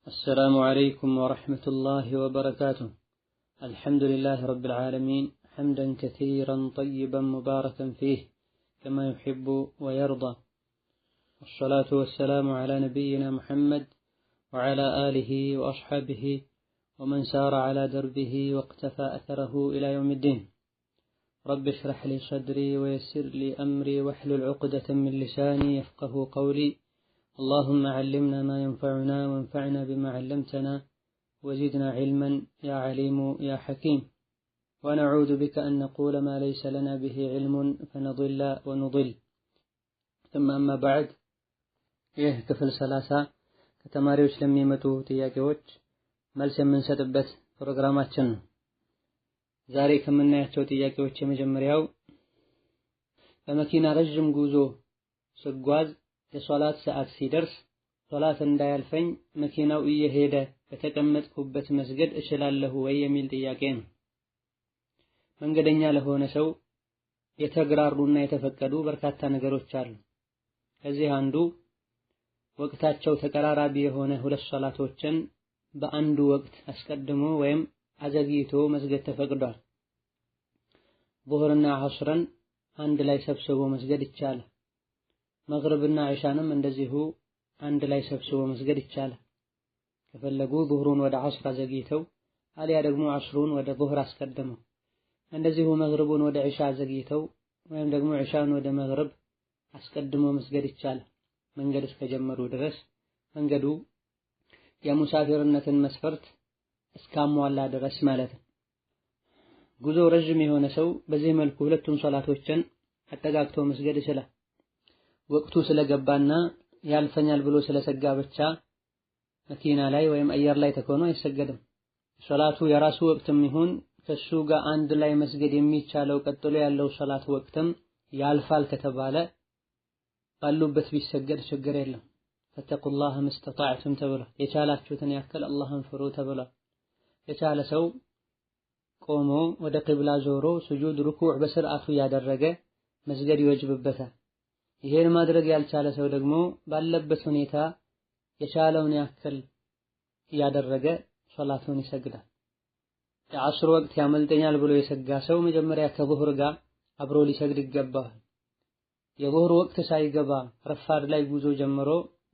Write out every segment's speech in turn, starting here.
السلام عليكم ورحمة الله وبركاته. الحمد لله رب العالمين حمدا كثيرا طيبا مباركا فيه كما يحب ويرضى، والصلاة والسلام على نبينا محمد وعلى آله وأصحابه ومن سار على دربه واقتفى أثره إلى يوم الدين. رب اشرح لي صدري ويسر لي أمري واحلل عقدة من لساني يفقه قولي. اللهم علمنا ما ينفعنا وانفعنا بما علمتنا وزدنا علما يا عليم يا حكيم، ونعوذ بك أن نقول ما ليس لنا به علم فنضل ونضل. ثم أما بعد، ይህ ክፍል 30 ከተማሪዎች ለሚመጡ ጥያቄዎች መልስ የምንሰጥበት ፕሮግራማችን ነው። ዛሬ ከምናያቸው ጥያቄዎች የመጀመሪያው በመኪና ረጅም ጉዞ ስጓዝ የሶላት ሰዓት ሲደርስ ሶላት እንዳያልፈኝ መኪናው እየሄደ በተቀመጥኩበት መስገድ እችላለሁ ወይ የሚል ጥያቄ ነው። መንገደኛ ለሆነ ሰው የተግራሩና የተፈቀዱ በርካታ ነገሮች አሉ። ከዚህ አንዱ ወቅታቸው ተቀራራቢ የሆነ ሁለት ሶላቶችን በአንዱ ወቅት አስቀድሞ ወይም አዘግይቶ መስገድ ተፈቅዷል። ዙህርና ዐስርን አንድ ላይ ሰብስቦ መስገድ ይቻላል። መግሪብና ዒሻንም እንደዚሁ አንድ ላይ ሰብስቦ መስገድ ይቻላል። ከፈለጉ ዙህሩን ወደ ዐስር አዘግይተው አሊያ ደግሞ ዐስሩን ወደ ዙህር አስቀድመው፣ እንደዚሁ መግሪቡን ወደ ዒሻ አዘግይተው ወይም ደግሞ ዒሻን ወደ መግሪብ አስቀድሞ መስገድ ይቻላል። መንገድ እስከጀመሩ ድረስ መንገዱ የሙሳፊርነትን መስፈርት እስካሟላ ድረስ ማለት ነው። ጉዞ ረጅም የሆነ ሰው በዚህ መልኩ ሁለቱን ሶላቶችን አጠጋግቶ መስገድ ይችላል። ወቅቱ ስለገባና ያልፈኛል ብሎ ስለሰጋ ብቻ መኪና ላይ ወይም አየር ላይ ተኮኖ አይሰገድም። ሶላቱ የራሱ ወቅትም ይሁን ከሱ ጋር አንድ ላይ መስገድ የሚቻለው ቀጥሎ ያለው ሶላት ወቅትም ያልፋል ከተባለ ባሉበት ቢሰገድ ችግር የለም። ፈተቁላህ መስተጣዕቱም ተብሏል። የቻላችሁትን ያክል አላህን ፍሩ ተብሏል። የቻለ ሰው ቆሞ ወደ ቂብላ ዞሮ ሱጁድ ሩኩዕ በስርዓቱ ያደረገ መስገድ ይወጅብበታል። ይሄን ማድረግ ያልቻለ ሰው ደግሞ ባለበት ሁኔታ የቻለውን ያክል ያደረገ ሶላቱን ይሰግዳል። የዐስር ወቅት ያመልጠኛል ብሎ የሰጋ ሰው መጀመሪያ ከዙህር ጋር አብሮ ሊሰግድ ይገባል። የዙህር ወቅት ሳይገባ ረፋድ ላይ ጉዞ ጀምሮ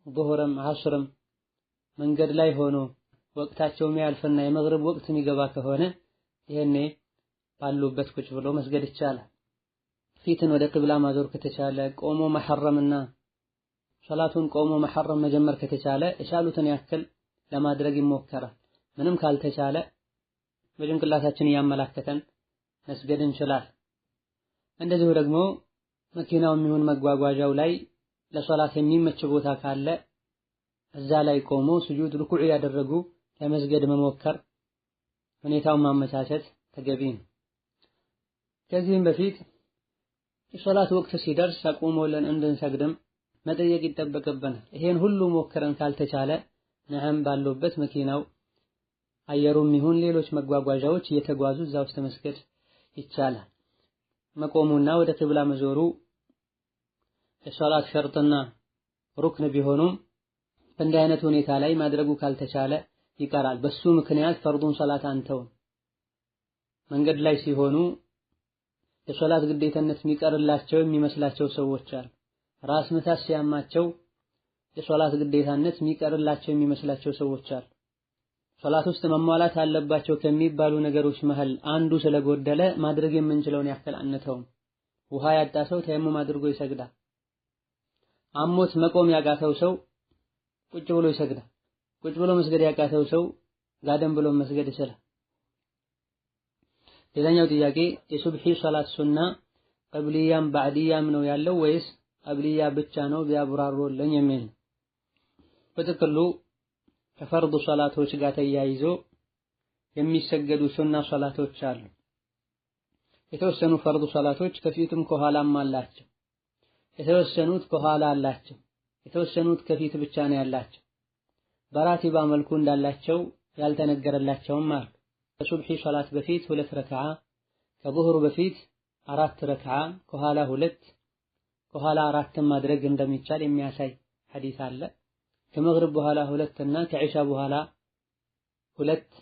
ዙህርም ዐስርም መንገድ ላይ ሆኖ ወቅታቸው የሚያልፍና የመግሪብ ወቅት የሚገባ ከሆነ ይሄኔ ባሉበት ቁጭ ብሎ መስገድ ይቻላል። ፊትን ወደ ቂብላ ማዞር ከተቻለ ቆሞ መሐረምና ሶላቱን ቆሞ መሐረም መጀመር ከተቻለ የቻሉትን ያክል ለማድረግ ይሞከራል። ምንም ካልተቻለ በጭንቅላታችን እያመላከተን መስገድ እንችላለን። እንደዚሁ ደግሞ መኪናው የሚሆን መጓጓዣው ላይ ለሶላት የሚመች ቦታ ካለ እዛ ላይ ቆሞ ስጁድ ሩኩዕ ያደረጉ ለመስገድ መሞከር፣ ሁኔታውን ማመቻቸት ተገቢ ነው። ከዚህም በፊት የሶላት ወቅት ሲደርስ አቁሞልን እንድንሰግድም መጠየቅ ይጠበቅብናል። ይሄን ሁሉ ሞክረን ካልተቻለ ነዓም ባሉበት መኪናው አየሩም ይሁን ሌሎች መጓጓዣዎች እየተጓዙ እዛ ውስጥ መስገድ ይቻላል። መቆሙና ወደ ቂብላ መዞሩ የሶላት ሸርጥና ሩክን ቢሆኑም በእንዲህ አይነት ሁኔታ ላይ ማድረጉ ካልተቻለ ይቀራል። በሱ ምክንያት ፈርዱን ሶላት አንተው መንገድ ላይ ሲሆኑ የሶላት ግዴታነት የሚቀርላቸው የሚመስላቸው ሰዎች አሉ። ራስ ምታት ሲያማቸው የሶላት ግዴታነት የሚቀርላቸው የሚመስላቸው ሰዎች አሉ። ሶላት ውስጥ መሟላት አለባቸው ከሚባሉ ነገሮች መሃል አንዱ ስለጎደለ ማድረግ የምንችለውን ያክል አንተውም። ውሃ ያጣ ሰው ተየሙም አድርጎ ይሰግዳል። አሞት መቆም ያቃተው ሰው ቁጭ ብሎ ይሰግዳል። ቁጭ ብሎ መስገድ ያቃተው ሰው ጋደም ብሎ መስገድ ይችላል። ሌላኛው ጥያቄ የሱብሒ ሶላት ሱና ቀብልያም ባዕድያም ነው ያለው ወይስ ቀብልያ ብቻ ነው ቢያብራሩልኝ የሚል። በጥቅሉ ከፈርድ ሶላቶች ጋር ተያይዞ የሚሰገዱ ሱና ሶላቶች አሉ። የተወሰኑ ፈርድ ሶላቶች ከፊትም ከኋላም አላቸው። የተወሰኑት ከኋላ አላቸው። የተወሰኑት ከፊት ብቻ ነው ያላቸው። በራቲባ መልኩ እንዳላቸው ያልተነገረላቸውም አሉ። ከሱብሒ ሶላት በፊት 2 ረክዓ፣ ከዙህር በፊት 4 ረክዓ፣ ከኋላ 2 ከኋላ 4 ማድረግ እንደሚቻል የሚያሳይ ሐዲስ አለ። ከመግሪብ በኋላ 2 እና ከዒሻ በኋላ 2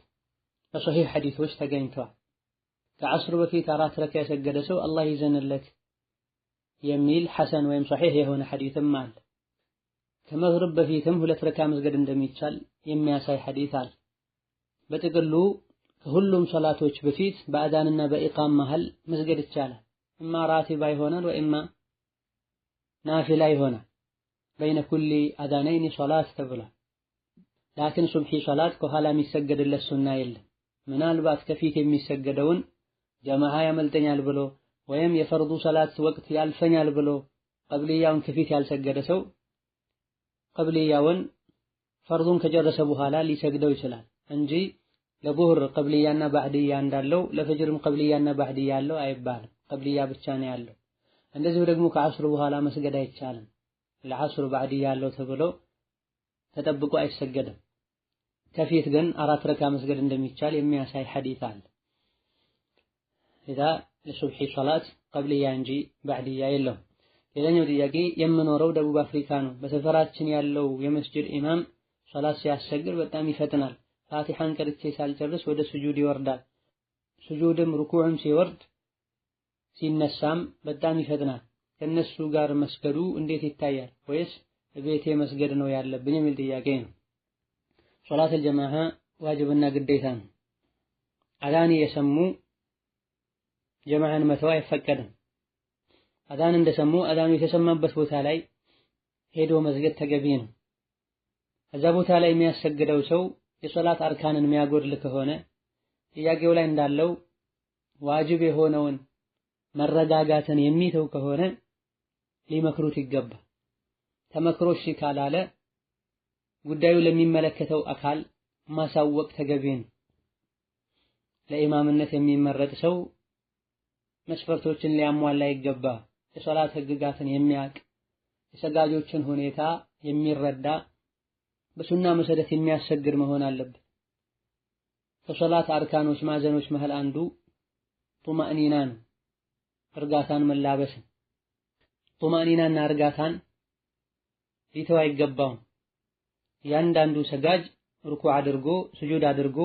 በሶሒህ ሐዲሶች ተገኝተዋል። ከዐስር በፊት 4 ረካ የሰገደ ሰው አላህ ይዘንለት የሚል ሐሰን ወይም ሶሒህ የሆነ ሐዲስም አለ። ከመግሪብ በፊትም 2 ረካ መስገድ እንደሚቻል የሚያሳይ ሐዲስ አለ። በጥቅሉ ከሁሉም ሶላቶች በፊት በአዛንና በኢቃም መሃል መስገድ ይቻላል። እማ ራቲባ ይሆናል ወይማ ናፊላ ይሆናል። በይነ ኩሊ አዛነይኒ ሶላት ተብሏል። ላኪን ሱብሒ ሶላት ከኋላ የሚሰገድለት ሱና የለም። ምናልባት ከፊት የሚሰገደውን ጀማዓ ያመልጠኛል ብሎ ወይም የፈርዱ ሶላት ወቅት ያልፈኛል ብሎ ቀብልያውን ከፊት ያልሰገደ ሰው ቀብልያውን ፈርዱን ከጨረሰ በኋላ ሊሰግደው ይችላል እንጂ ለዙህር ቀብልያና ባዕድያ እንዳለው ለፈጅርም ቀብልያና ባዕድያ ያለው አይባልም። ቀብልያ ብቻ ነው ያለው። እንደዚሁ ደግሞ ከዐስር በኋላ መስገድ አይቻልም። ለዐስር ባዕድያ ያለው ተብሎ ተጠብቆ አይሰገድም። ከፊት ግን 4 ረካ መስገድ እንደሚቻል የሚያሳይ ሐዲስ አለ። ኢዛ ለሱብሒ ሶላት ቀብልያ እንጂ ባዕድያ የለውም። ሌላኛው ጥያቄ የምኖረው ደቡብ አፍሪካ ነው። በሰፈራችን ያለው የመስጂድ ኢማም ሶላት ሲያሰግድ በጣም ይፈጥናል። ፋቲሐን ቀርቼ ሳልጨርስ ወደ ስጁድ ይወርዳል። ስጁድም ሩኩዕም ሲወርድ ሲነሳም በጣም ይፈጥናል። ከነሱ ጋር መስገዱ እንዴት ይታያል? ወይስ ቤቴ መስገድ ነው ያለብኝ የሚል ጥያቄ ነው። ሶላተል ጀማዓ ዋጅብና ግዴታ ነው። አዛን የሰሙ ጀማዓን መተው አይፈቀድም። አዛን እንደሰሙ አዛኑ የተሰማበት ቦታ ላይ ሄዶ መስገድ ተገቢ ነው። እዛ ቦታ ላይ የሚያሰግደው ሰው የሶላት አርካንን የሚያጎድል ከሆነ ጥያቄው ላይ እንዳለው ዋጅብ የሆነውን መረጋጋትን የሚተው ከሆነ ሊመክሩት ይገባል። ተመክሮ እሺ ካላለ ጉዳዩ ለሚመለከተው አካል ማሳወቅ ተገቢ ነው። ለኢማምነት የሚመረጥ ሰው መስፈርቶችን ሊያሟላ ይገባል። የሶላት ህግጋትን የሚያውቅ፣ የሰጋጆችን ሁኔታ የሚረዳ፣ በሱና መሰረት የሚያሰግድ መሆን አለበት። ከሶላት አርካኖች ማዕዘኖች መሃል አንዱ ጡማእኒና ነው፣ እርጋታን መላበስ። ጡማእኒናና እርጋታን ሊተው አይገባውም። ያንዳንዱ ሰጋጅ ሩኩዕ አድርጎ ስጁድ አድርጎ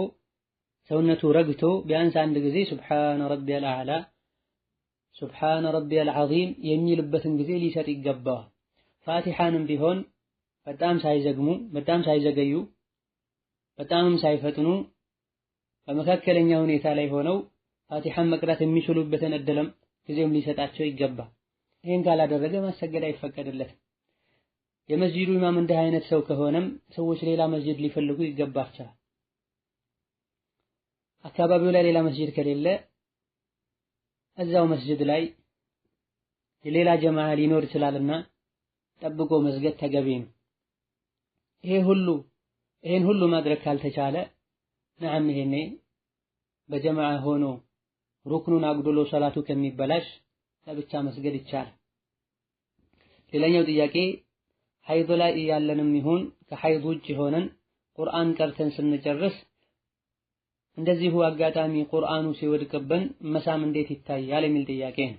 ሰውነቱ ረግቶ ቢያንስ አንድ ጊዜ ሱብሓነ ረቢየል አዕላ ሱብሓነ ረቢየል ዐዚም የሚልበትን ጊዜ ሊሰጥ ይገባዋል። ፋቲሐንም ቢሆን በጣም ሳይዘግሙ በጣም ሳይዘገዩ በጣምም ሳይፈጥኑ በመካከለኛ ሁኔታ ላይ ሆነው ፋቲሐን መቅራት የሚችሉበትን እድልም ጊዜም ሊሰጣቸው ይገባል። ይህን ካላደረገ ማሰገድ አይፈቀድለትም። የመስጂዱ ኢማም እንዲህ አይነት ሰው ከሆነም ሰዎች ሌላ መስጂድ ሊፈልጉ ይገባቸዋል። አካባቢው ላይ ሌላ መስጂድ ከሌለ እዛው መስጂድ ላይ የሌላ ጀማዓ ሊኖር ይችላልና ጠብቆ መስገድ ተገቢ ነው። ይሄን ሁሉ ማድረግ ካልተቻለ ነዓም ይሄኔ በጀማዓ ሆኖ ሩክኑን አጉድሎ ሶላቱ ከሚበላሽ ለብቻ መስገድ ይቻላል። ሌላኛው ጥያቄ ሐይድ ላይ እያለንም ይሁን ከሐይድ ውጭ ሆነን ቁርአን ቀርተን ስንጨርስ እንደዚሁ አጋጣሚ ቁርአኑ ሲወድቅብን መሳም እንዴት ይታያል የሚል ጥያቄ ነው።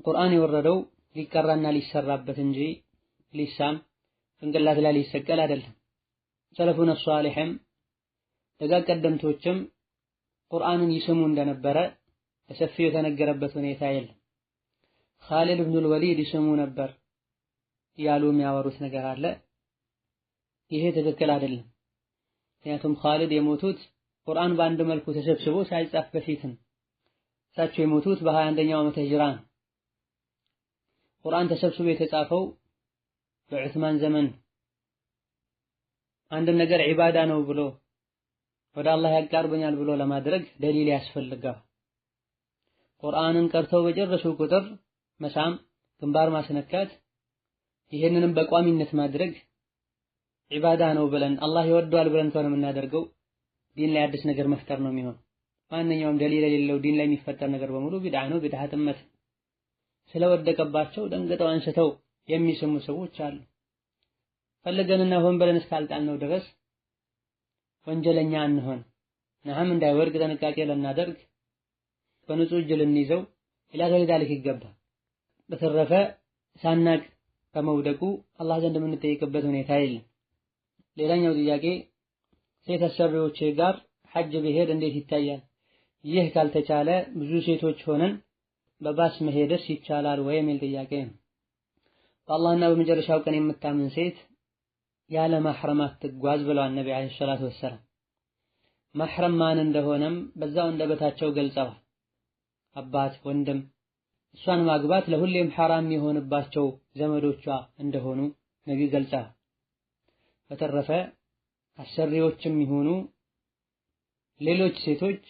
ቁርአን የወረደው ሊቀራና ሊሰራበት እንጂ ሊሳም ጭንቅላት ላይ ሊሰቀል አይደለም። ሰለፉነ ሷሊህም ደጋግ ቀደምቶችም ቁርአንን ይስሙ እንደነበረ በሰፊው የተነገረበት ሁኔታ የለም። ኻሊድ ኢብኑል ወሊድ ይስሙ ነበር ያሉ የሚያወሩት ነገር አለ። ይሄ ትክክል አይደለም። ምክንያቱም ኻሊድ የሞቱት ቁርአን በአንድ መልኩ ተሰብስቦ ሳይጻፍ በፊት ነው። እሳቸው የሞቱት በ21ኛው ዓመተ ሂጅራ ነው። ቁርአን ተሰብስቦ የተጻፈው በዑስማን ዘመን። አንድ ነገር ዒባዳ ነው ብሎ ወደ አላህ ያቃርበኛል ብሎ ለማድረግ ደሊል ያስፈልጋል። ቁርአንን ቀርተው በጨረሱ ቁጥር መሳም፣ ግንባር ማስነካት፣ ይሄንንም በቋሚነት ማድረግ ዒባዳ ነው ብለን አላህ ይወደዋል ብለን ከሆነ የምናደርገው ዲን ላይ አዲስ ነገር መፍጠር ነው የሚሆን። ማንኛውም ደሊል የሌለው ዲን ላይ የሚፈጠር ነገር በሙሉ ቢድዓ ነው፣ ቢድዓ ጥመት። ስለወደቀባቸው ደንግጠው አንስተው የሚስሙ ሰዎች አሉ። ፈለገንና ሆን ብለን እስካልጣልነው ድረስ ወንጀለኛ አንሆን። ነዓም እንዳይወድቅ ጥንቃቄ ልናደርግ በንጹህ እጅ ልንይዘው ኢላ ገይሪ ዛሊክ ይገባል። በተረፈ ሳናቅ ከመውደቁ አላህ ዘንድ የምንጠይቅበት ሁኔታ የለም። ሌላኛው ጥያቄ ሴት አሰሪዎቼ ጋር ሐጅ ብሄድ እንዴት ይታያል? ይህ ካልተቻለ ብዙ ሴቶች ሆነን በባስ መሄድስ ይቻላል ወይ የሚል ጥያቄ ነው። በአላህና በመጨረሻው ቀን የምታምን ሴት ያለ ማህረም አትጓዝ ብለዋል ነቢ ዓለይሂ ሰላቱ ወሰላም። ማህረም ማን እንደሆነም በዛው እንደበታቸው ገልጸዋል። አባት፣ ወንድም። እሷን ማግባት ለሁሌም ሐራም የሆነባቸው ዘመዶቿ እንደሆኑ ነቢዩ ገልጸዋል። በተረፈ አሰሪዎችም ይሁኑ ሌሎች ሴቶች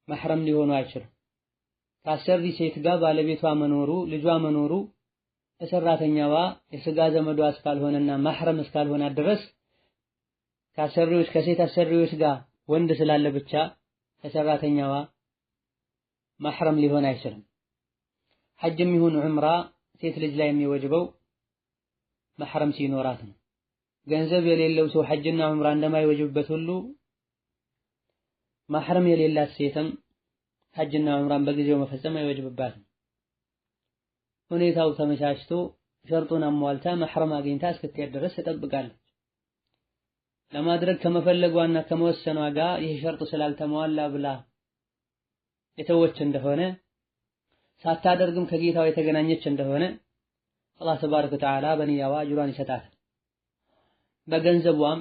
ማህረም ሊሆኑ አይችሉም። ከአሰሪ ሴት ጋር ባለቤቷ መኖሩ፣ ልጇ መኖሩ ለሰራተኛዋ የስጋ ዘመዷ እስካልሆነና ማህረም እስካልሆነ ድረስ ከአሰሪዎች ከሴት አሰሪዎች ጋር ወንድ ስላለ ብቻ ለሰራተኛዋ ማህረም ሊሆን አይችልም። ሐጅም ይሁን ዑምራ ሴት ልጅ ላይ የሚወጅበው ማህረም ሲኖራት ነው። ገንዘብ የሌለው ሰው ሐጅና ዑምራ እንደማይወጅብበት ሁሉ ማህረም የሌላት ሴትም ሐጅና ዑምራን በጊዜው መፈጸም አይወጅብባትም። ሁኔታው ተመቻችቶ ሸርጡን አሟልታ ማህረም አግኝታ እስክትሄድ ድረስ ትጠብቃለች። ለማድረግ ከመፈለጓና ከመወሰኗ ጋር ይህ ሸርጥ ስላልተሟላ ብላ የተወች እንደሆነ ሳታደርግም ከጌታው የተገናኘች እንደሆነ አላህ ተባረከ ወተዓላ በንያዋ አጅሯን ይሰጣታል። በገንዘቧም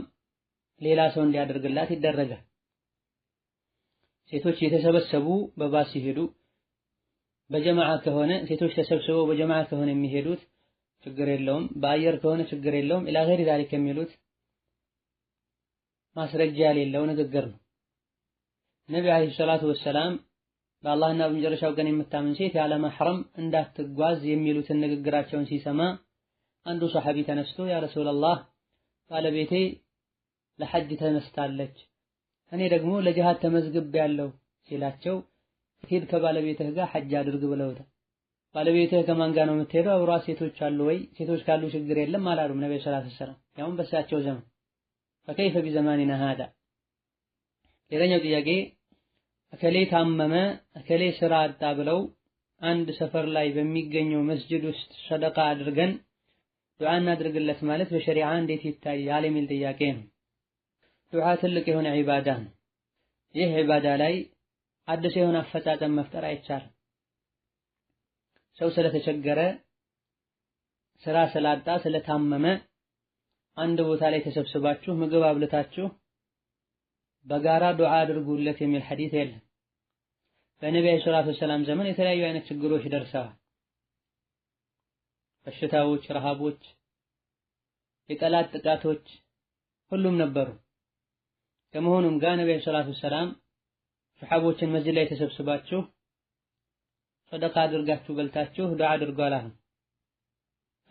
ሌላ ሰው እንዲያደርግላት ይደረጋል። ሴቶች የተሰበሰቡ በባስ ሲሄዱ በጀማዓ ከሆነ ሴቶች ተሰብስበው በጀማዓ ከሆነ የሚሄዱት ችግር የለውም። በአየር ከሆነ ችግር የለውም። ኢላ ገይሪ ዛሊክ የሚሉት ማስረጃ የሌለው ንግግር ነው። ነቢ ዓለይሂ ሰላቱ ወሰላም በአላህና በመጨረሻው ቀን የምታምን ሴት ያለ ማህረም እንዳትጓዝ የሚሉትን ንግግራቸውን ሲሰማ አንዱ ሰሐቢ ተነስቶ ያ ረሱላላህ ባለቤቴ ለሐጅ ተነስታለች፣ እኔ ደግሞ ለጂሃድ ተመዝግቤያለሁ ሲላቸው ሂድ ከባለቤትህ ጋር ሐጅ አድርግ ብለውታል። ባለቤትህ ከማን ጋር ነው የምትሄደው? አብሯ ሴቶች አሉ ወይ? ሴቶች ካሉ ችግር የለም አላሉም ነብዩ ሰለላሁ ዐለይሂ ወሰለም። ያውም በሳቸው ዘመን ፈከይፈ ቢዘማኒና ሃዳ። ሌላኛው ጥያቄ እከሌ ታመመ፣ እከሌ ስራ አጣ ብለው አንድ ሰፈር ላይ በሚገኘው መስጂድ ውስጥ ሰደቃ አድርገን ዱዓ እናድርግለት ማለት በሸሪዓ እንዴት ይታያል የሚል ጥያቄ ነው። ዱዓ ትልቅ የሆነ ዒባዳ ነው። ይህ ዒባዳ ላይ አዲስ የሆነ አፈጻጸም መፍጠር አይቻልም። ሰው ስለተቸገረ፣ ስራ ስላጣ፣ ስለታመመ አንድ ቦታ ላይ ተሰብስባችሁ ምግብ አብልታችሁ በጋራ ዱዓ አድርጉለት የሚል ሐዲስ የለም። በነቢዩ ሰለላሁ ዐለይሂ ወሰለም ዘመን የተለያዩ አይነት ችግሮች ደርሰዋል። በሽታዎች፣ ረሃቦች፣ የጠላት ጥቃቶች ሁሉም ነበሩ። ከመሆኑም ጋር ነቢዩ ሰለላሁ ዐለይሂ ወሰለም ሰሐቦችን መስጂድ ላይ ተሰብስባችሁ ሰደቃ አድርጋችሁ በልታችሁ ዱዓ አድርጉ አላሉ።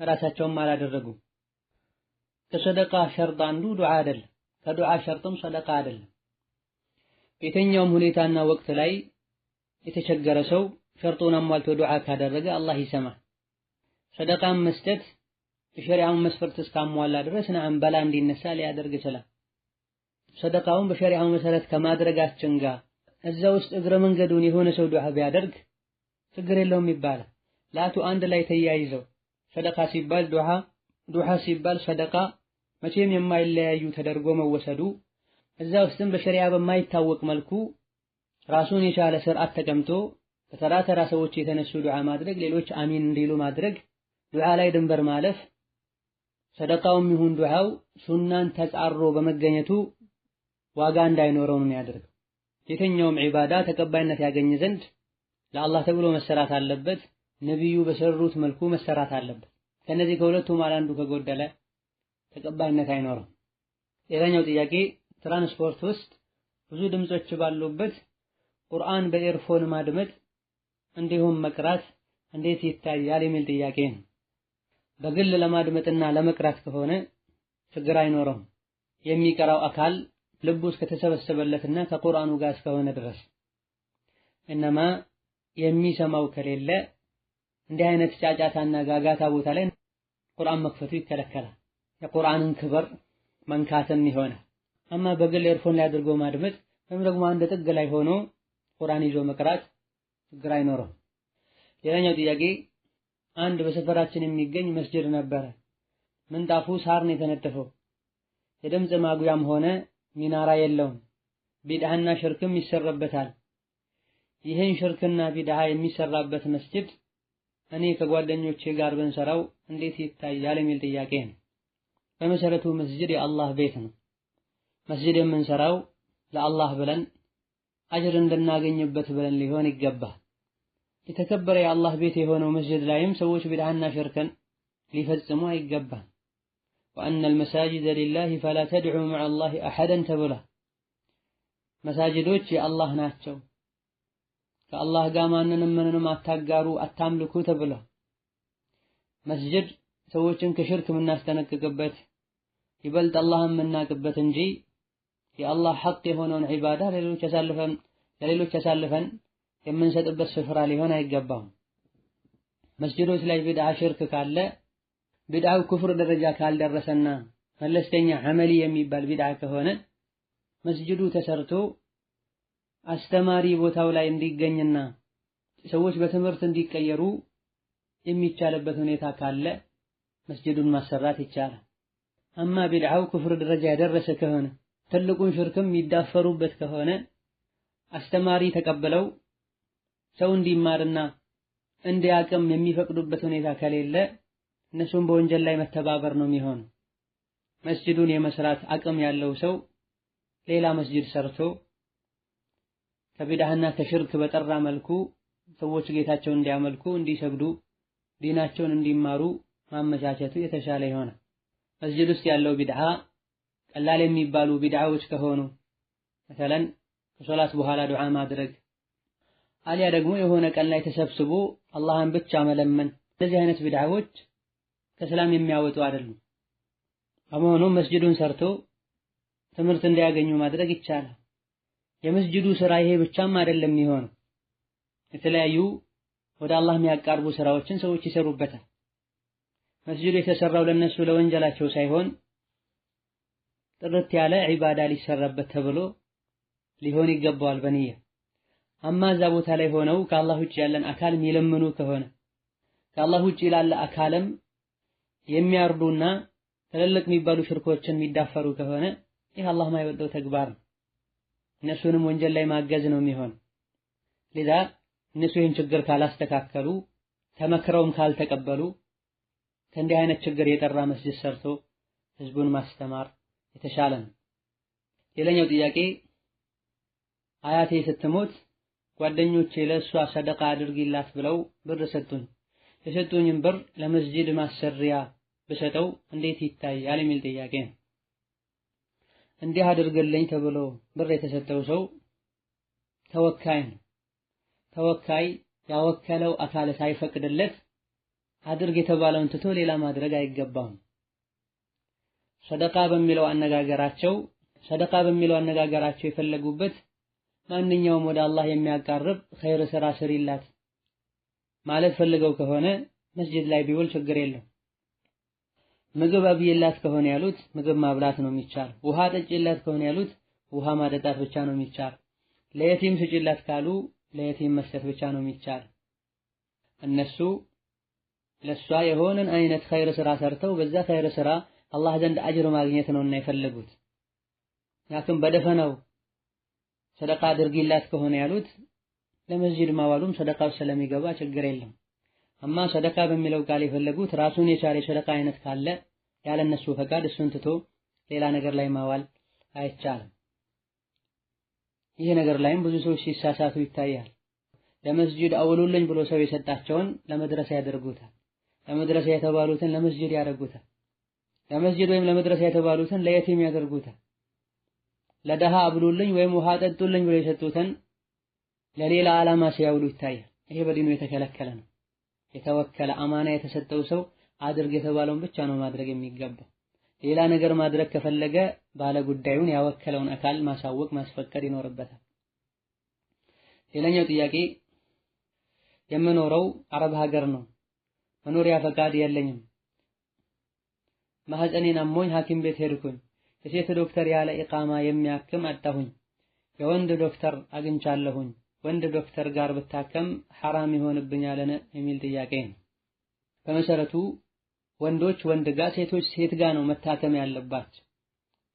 ራሳቸውም አላደረጉም። ከሰደቃ ሸርጥ አንዱ ዱዓ አይደለም። ከዱዓ ሸርጥም ሰደቃ አይደለም። በየትኛውም ሁኔታና ወቅት ላይ የተቸገረ ሰው ሸርጡን አሟልቶ ዱዓ ካደረገ አላህ ይሰማል። ሰደቃም መስጠት የሸሪዓውን መስፈርት እስካሟላ ድረስ ነዓም በላ እንዲነሳ ሊያደርግ ይችላል። ሰደቃውን በሸሪዓው መሰረት ከማድረጋችን ጋር እዛ ውስጥ እግረ መንገዱን የሆነ ሰው ዱዓ ቢያደርግ ችግር የለውም ይባላል። ላቱ አንድ ላይ ተያይዘው ሰደቃ ሲባል ዱዓ ሲባል ሰደቃ መቼም የማይለያዩ ተደርጎ መወሰዱ እዛ ውስጥም በሸሪዓ በማይታወቅ መልኩ ራሱን የቻለ ስርዓት ተቀምጦ ከተራ ተራ ሰዎች የተነሱ ዱዓ ማድረግ፣ ሌሎች አሚን እንዲሉ ማድረግ፣ ዱዓ ላይ ድንበር ማለፍ ሰደቃውም ይሁን ዱዓው ሱናን ተጻሮ በመገኘቱ ዋጋ እንዳይኖረው ነው የሚያደርገው። የትኛውም ዒባዳ ተቀባይነት ያገኝ ዘንድ ለአላህ ተብሎ መሰራት አለበት። ነብዩ በሰሩት መልኩ መሰራት አለበት። ከነዚህ ከሁለቱም አንዱ ከጎደለ ተቀባይነት አይኖርም። ሌላኛው ጥያቄ ትራንስፖርት ውስጥ ብዙ ድምጾች ባሉበት ቁርአን በኤርፎን ማድመጥ እንዲሁም መቅራት እንዴት ይታያል የሚል ጥያቄ ነው። በግል ለማድመጥና ለመቅራት ከሆነ ችግር አይኖረውም። የሚቀራው አካል ልቡ እስከተሰበሰበለትና ከቁርአኑ ጋር እስከሆነ ድረስ። እነማ የሚሰማው ከሌለ እንዲህ አይነት ጫጫታና ጋጋታ ቦታ ላይ ቁርአን መክፈቱ ይከለከላል። የቁርአንን ክብር መንካትም ይሆናል። አማ በግል ኤርፎን ላይ አድርጎ ማድመጥ ወይም ደግሞ አንድ ጥግ ላይ ሆኖ ቁርአን ይዞ መቅራት ችግር አይኖረውም። ሌላኛው ጥያቄ አንድ በሰፈራችን የሚገኝ መስጂድ ነበረ። ምንጣፉ ሳር ነው የተነጠፈው። የድምፅ ማጉያም ሆነ ሚናራ የለውም። ቢድዓና ሽርክም ይሰራበታል። ይህን ሽርክና ቢድዓ የሚሰራበት መስጂድ እኔ ከጓደኞቼ ጋር ብንሰራው እንዴት ይታያል የሚል ጥያቄ ነው። በመሰረቱ መስጂድ የአላህ ቤት ነው። መስጂድ የምንሰራው ለአላህ ብለን አጅር እንድናገኝበት ብለን ሊሆን ይገባል። የተከበረ የአላህ ቤት የሆነው መስጂድ ላይም ሰዎች ቢድዓና ሽርክን ሊፈጽሙ አይገባም። ወአነ አልመሳጂደ ሊላሂ ፈላ ተድዑ መዐ አላሂ አሐደን ተብሏል። መሳጅዶች የአላህ ናቸው፣ ከአላህ ጋር ማንንም ምንንም አታጋሩ አታምልኩ ተብሏል። መስጂድ ሰዎችን ከሽርክ የምናስጠነቅቅበት ይበልጥ አላህን የምናቅበት እንጂ የአላህ ሐቅ የሆነውን ዒባዳ ለሌሎች አሳልፈን የምንሰጥበት ስፍራ ሊሆን አይገባም። መስጂዶች ላይ ቢድዓ ሽርክ ካለ ቢድዓው ኩፍር ደረጃ ካልደረሰና መለስተኛ ዐመሊ የሚባል ቢድዓ ከሆነ መስጂዱ ተሰርቶ አስተማሪ ቦታው ላይ እንዲገኝና ሰዎች በትምህርት እንዲቀየሩ የሚቻልበት ሁኔታ ካለ መስጂዱን ማሰራት ይቻላል። አማ ቢድዓው ኩፍር ደረጃ ያደረሰ ከሆነ ትልቁን ሽርክም የሚዳፈሩበት ከሆነ አስተማሪ ተቀበለው ሰው እንዲማርና እንዲያቅም የሚፈቅዱበት ሁኔታ ከሌለ እነሱም በወንጀል ላይ መተባበር ነው የሚሆነው። መስጂዱን የመስራት አቅም ያለው ሰው ሌላ መስጂድ ሰርቶ ከቢድዓና ከሽርክ በጠራ መልኩ ሰዎች ጌታቸውን እንዲያመልኩ፣ እንዲሰግዱ፣ ዲናቸውን እንዲማሩ ማመቻቸቱ የተሻለ ይሆናል። መስጂድ ውስጥ ያለው ቢድዓ ቀላል የሚባሉ ቢድዓዎች ከሆኑ መሰለን ከሶላት በኋላ ዱዓ ማድረግ አሊያ ደግሞ የሆነ ቀን ላይ ተሰብስቦ አላህን ብቻ መለመን፣ እንደዚህ አይነት ቢድዓዎች ከእስላም የሚያወጡ አይደሉም። በመሆኑም መስጂዱን ሰርቶ ትምህርት እንዲያገኙ ማድረግ ይቻላል። የመስጂዱ ስራ ይሄ ብቻም አይደለም የሚሆነው፣ የተለያዩ ወደ አላህ የሚያቃርቡ ስራዎችን ሰዎች ይሰሩበታል። መስጂዱ የተሰራው ለነሱ ለወንጀላቸው ሳይሆን ጥርት ያለ ዒባዳ ሊሰራበት ተብሎ ሊሆን ይገባዋል በንያ። አማ እዛ ቦታ ላይ ሆነው ከአላህ ውጭ ያለን አካል የሚለምኑ ከሆነ ከአላህ ውጭ ላለ አካልም የሚያርዱና ትልልቅ የሚባሉ ሽርኮችን የሚዳፈሩ ከሆነ ይህ አላህ የማይወደው ተግባር ነው። እነሱንም ወንጀል ላይ ማገዝ ነው የሚሆነው። ለዛ እነሱ ይህን ችግር ካላስተካከሉ ተመክረውም ካልተቀበሉ ከእንዲህ አይነት ችግር የጠራ መስጂድ ሰርቶ ህዝቡን ማስተማር የተሻለ ነው። ሌላኛው ጥያቄ አያቴ ስትሞት ጓደኞቼ ለእሷ ሰደቃ አድርጊላት ብለው ብር ሰጡኝ። የሰጡኝም ብር ለመስጂድ ማሰሪያ ብሰጠው እንዴት ይታያል የሚል ጥያቄ ነው። እንዲህ አድርግልኝ ተብሎ ብር የተሰጠው ሰው ተወካይ ነው። ተወካይ ያወከለው አካል ሳይፈቅድለት አድርግ የተባለውን ትቶ ሌላ ማድረግ አይገባም። ሰደቃ በሚለው አነጋገራቸው የፈለጉበት ማንኛውም ወደ አላህ የሚያቃርብ ኸይር ስራ ስሪላት ማለት ፈልገው ከሆነ መስጂድ ላይ ቢውል ችግር የለም። ምግብ አብይላት ከሆነ ያሉት ምግብ ማብላት ነው የሚቻል። ውሃ ጠጪላት ከሆነ ያሉት ውሃ ማጠጣት ብቻ ነው የሚቻል። ለየቲም ስጪላት ካሉ ለየቲም መስጠት ብቻ ነው የሚቻል። እነሱ ለሷ የሆነን አይነት ኸይር ስራ ሰርተው በዛ ኸይር ስራ አላህ ዘንድ አጅር ማግኘት ነውና የፈለጉት። ያክም በደፈናው ሰደቃ አድርጊላት ከሆነ ያሉት ለመስጂድ ማዋሉም ሰደቃው ስለሚገባ ችግር የለም። አማ ሰደቃ በሚለው ቃል የፈለጉት ራሱን የቻለ ሰደቃ አይነት ካለ ያለ እነሱ ፈቃድ እሱን ትቶ ሌላ ነገር ላይ ማዋል አይቻልም። ይህ ነገር ላይም ብዙ ሰዎች ሲሳሳቱ ይታያል። ለመስጂድ አውሉልኝ ብሎ ሰው የሰጣቸውን ለመድረሳ ያደርጉታል። ለመድረሳ የተባሉትን ለመስጂድ ያደርጉታል። ለመስጂድ ወይም ለመድረሳ የተባሉትን ለየቲም ያደርጉታል። ለደሃ አብሉልኝ ወይም ውሃ ጠጡልኝ ብሎ የሰጡትን ለሌላ ዓላማ ሲያውሉ ይታያል። ይሄ በዲኑ የተከለከለ ነው። የተወከለ አማና የተሰጠው ሰው አድርግ የተባለውን ብቻ ነው ማድረግ የሚገባው። ሌላ ነገር ማድረግ ከፈለገ ባለ ጉዳዩን ያወከለውን አካል ማሳወቅ ማስፈቀድ ይኖርበታል። ሌላኛው ጥያቄ የምኖረው አረብ ሀገር ነው። መኖሪያ ፈቃድ የለኝም። ማህፀኔን አሞኝ ሐኪም ቤት ሄድኩኝ። የሴት ዶክተር ያለ ኢቃማ የሚያክም አጣሁኝ። የወንድ ዶክተር አግኝቻለሁኝ። ወንድ ዶክተር ጋር ብታከም ሐራም ይሆንብኛልን የሚል ጥያቄ ነው። በመሰረቱ ወንዶች ወንድ ጋር ሴቶች ሴት ጋር ነው መታከም ያለባቸው።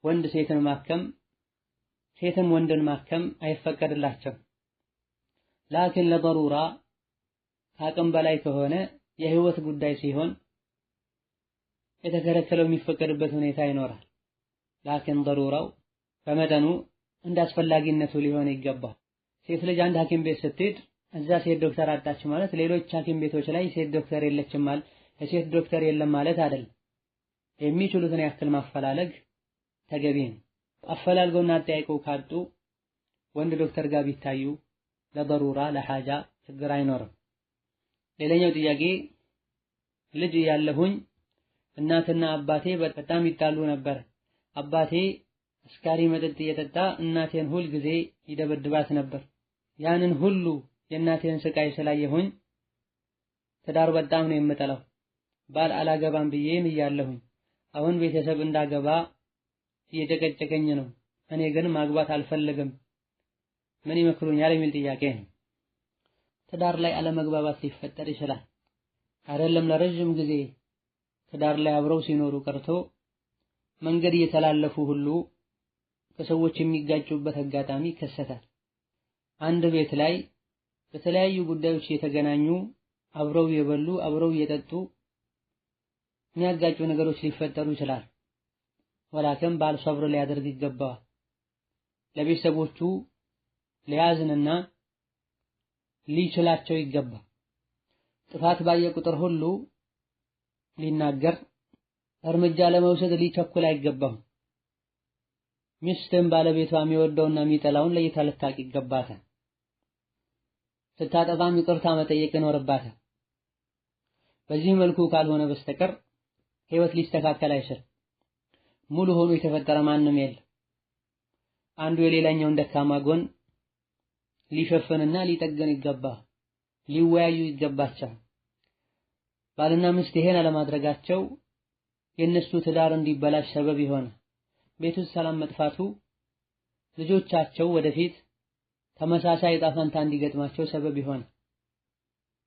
ወንድ ሴትን ማከም ሴትም ወንድን ማከም አይፈቀድላቸው። ላኪን ለضرورة ከአቅም በላይ ከሆነ የህይወት ጉዳይ ሲሆን የተከለከለው የሚፈቀድበት ሁኔታ ይኖራል። ላኪን ضرورው በመጠኑ እንዳስፈላጊነቱ ሊሆን ይገባል። ሴት ልጅ አንድ ሐኪም ቤት ስትሄድ እዛ ሴት ዶክተር አጣች ማለት ሌሎች ሐኪም ቤቶች ላይ ሴት ዶክተር የለችም ማለት የሴት ዶክተር የለም ማለት አይደለም። የሚችሉትን ያክል ማፈላለግ ተገቢ ነው። አፈላልገውና አጠያይቀው ካጡ ወንድ ዶክተር ጋር ቢታዩ ለضرورة ለሐጃ ችግር አይኖርም። ሌላኛው ጥያቄ ልጅ ያለሁኝ እናትና አባቴ በጣም ይጣሉ ነበር። አባቴ አስካሪ መጠጥ እየጠጣ እናቴን ሁል ጊዜ ይደበድባት ነበር። ያንን ሁሉ የእናቴን ስቃይ ስላየሁኝ ትዳር በጣም ነው የምጠላው። ባል አላገባም ብዬም እያለሁኝ አሁን ቤተሰብ እንዳገባ እየጨቀጨቀኝ ነው። እኔ ግን ማግባት አልፈልግም። ምን ይመክሩኛል የሚል ጥያቄ ነው። ትዳር ላይ አለመግባባት ሊፈጠር ይችላል። አይደለም ለረጅም ጊዜ ትዳር ላይ አብረው ሲኖሩ ቀርቶ መንገድ እየተላለፉ ሁሉ ከሰዎች የሚጋጩበት አጋጣሚ ይከሰታል። አንድ ቤት ላይ በተለያዩ ጉዳዮች የተገናኙ አብረው የበሉ አብረው የጠጡ የሚያጋጩ ነገሮች ሊፈጠሩ ይችላል። ወላከም ባል ሰብር ሊያደርግ ይገባዋል። ለቤተሰቦቹ ሊያዝንና ሊችላቸው ይገባል። ጥፋት ባየ ቁጥር ሁሉ ሊናገር እርምጃ ለመውሰድ ሊቸኩል አይገባም። ሚስትም ባለቤቷ የሚወደውና የሚጠላውን ለይታ ልታውቅ ይገባታል። ስታጠፋም ይቅርታ መጠየቅ ይኖርባታል። በዚህ መልኩ ካልሆነ በስተቀር ህይወት ሊስተካከል አይችልም። ሙሉ ሆኖ የተፈጠረ ማንም የለም። አንዱ የሌላኛውን ደካማ ጎን ሊሸፍንና ሊጠገን ይገባል። ሊወያዩ ይገባቸዋል። ባልና ሚስት ይሄን አለማድረጋቸው የነሱ ትዳር እንዲበላሽ ሰበብ ይሆናል። ቤት ውስጥ ሰላም መጥፋቱ ልጆቻቸው ወደፊት ተመሳሳይ ዕጣ ፈንታ እንዲገጥማቸው ሰበብ ይሆናል።